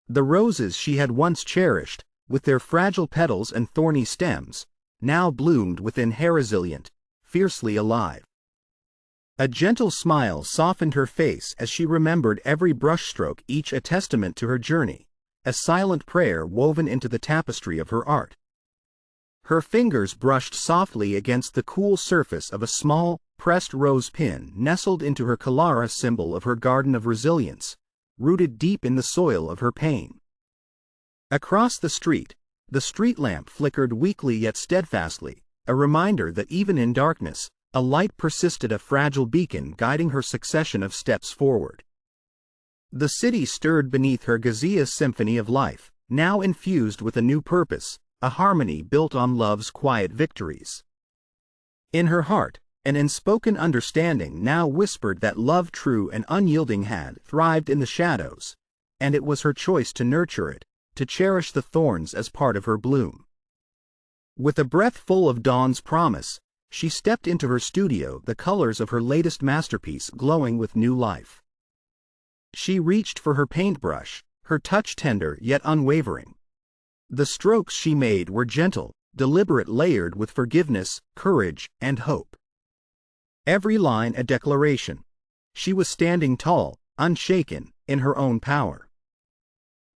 The roses she had once cherished, with their fragile petals and thorny stems, now bloomed within her resilient, fiercely alive. A gentle smile softened her face as she remembered every brushstroke, each a testament to her journey, a silent prayer woven into the tapestry of her art. Her fingers brushed softly against the cool surface of a small, pressed rose pin nestled into her Kalara, symbol of her garden of resilience, rooted deep in the soil of her pain. Across the street lamp flickered weakly yet steadfastly, a reminder that even in darkness, a light persisted, a fragile beacon guiding her succession of steps forward. The city stirred beneath her gazea's symphony of life, now infused with a new purpose, a harmony built on love's quiet victories. In her heart, an unspoken understanding now whispered that love, true and unyielding, had thrived in the shadows, and it was her choice to nurture it, to cherish the thorns as part of her bloom. With a breath full of dawn's promise, she stepped into her studio, the colors of her latest masterpiece glowing with new life. She reached for her paintbrush, her touch tender yet unwavering. The strokes she made were gentle, deliberate, layered with forgiveness, courage, and hope. Every line a declaration. She was standing tall, unshaken, in her own power.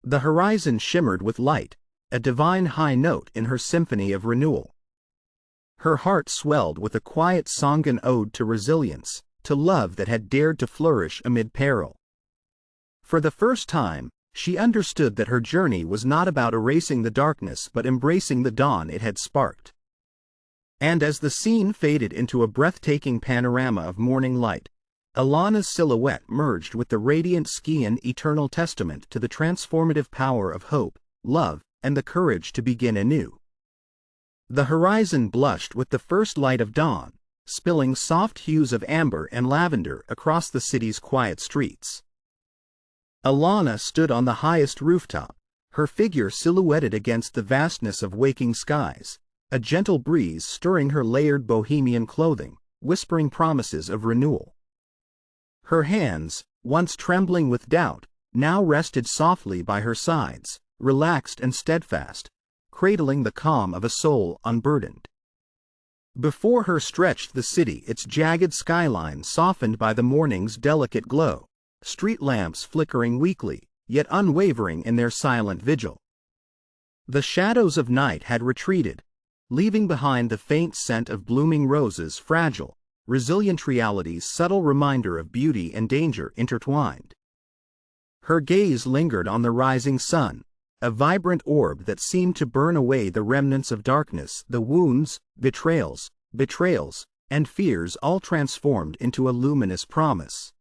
The horizon shimmered with light, a divine high note in her symphony of renewal. Her heart swelled with a quiet song, an ode to resilience, to love that had dared to flourish amid peril. For the first time, she understood that her journey was not about erasing the darkness but embracing the dawn it had sparked. And as the scene faded into a breathtaking panorama of morning light, Alana's silhouette merged with the radiant sky, an eternal testament to the transformative power of hope, love, and the courage to begin anew. The horizon blushed with the first light of dawn, spilling soft hues of amber and lavender across the city's quiet streets. Alana stood on the highest rooftop, her figure silhouetted against the vastness of waking skies, a gentle breeze stirring her layered bohemian clothing, whispering promises of renewal. Her hands, once trembling with doubt, now rested softly by her sides, relaxed and steadfast, cradling the calm of a soul unburdened. Before her stretched the city, its jagged skyline softened by the morning's delicate glow, street lamps flickering weakly, yet unwavering in their silent vigil. The shadows of night had retreated, leaving behind the faint scent of blooming roses, fragile, resilient reality's subtle reminder of beauty and danger intertwined. Her gaze lingered on the rising sun, a vibrant orb that seemed to burn away the remnants of darkness, the wounds, betrayals, and fears all transformed into a luminous promise.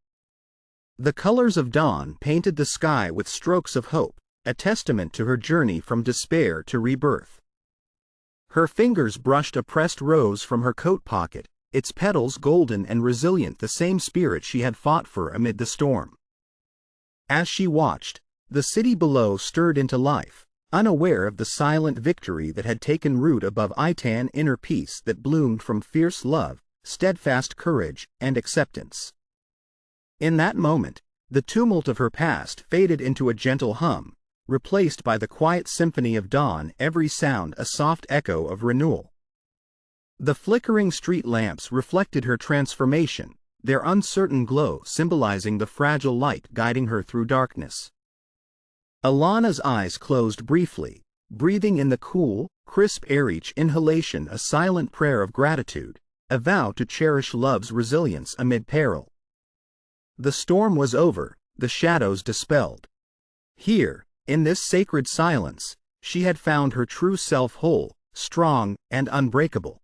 The colors of dawn painted the sky with strokes of hope, a testament to her journey from despair to rebirth. Her fingers brushed a pressed rose from her coat pocket, its petals golden and resilient, the same spirit she had fought for amid the storm. As she watched, the city below stirred into life, unaware of the silent victory that had taken root above Itan, inner peace that bloomed from fierce love, steadfast courage, and acceptance. In that moment, the tumult of her past faded into a gentle hum, replaced by the quiet symphony of dawn, every sound a soft echo of renewal. The flickering street lamps reflected her transformation, their uncertain glow symbolizing the fragile light guiding her through darkness. Alana's eyes closed briefly, breathing in the cool, crisp air, each inhalation a silent prayer of gratitude, a vow to cherish love's resilience amid peril. The storm was over, the shadows dispelled. Here, in this sacred silence, she had found her true self, whole, strong, and unbreakable.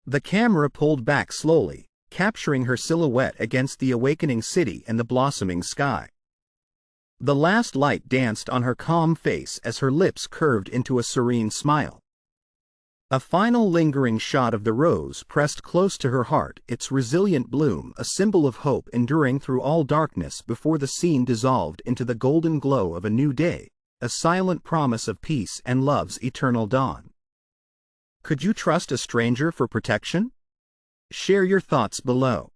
The camera pulled back slowly, capturing her silhouette against the awakening city and the blossoming sky. The last light danced on her calm face as her lips curved into a serene smile. A final lingering shot of the rose pressed close to her heart, its resilient bloom a symbol of hope enduring through all darkness before the scene dissolved into the golden glow of a new day, a silent promise of peace and love's eternal dawn. Could you trust a stranger for protection? Share your thoughts below.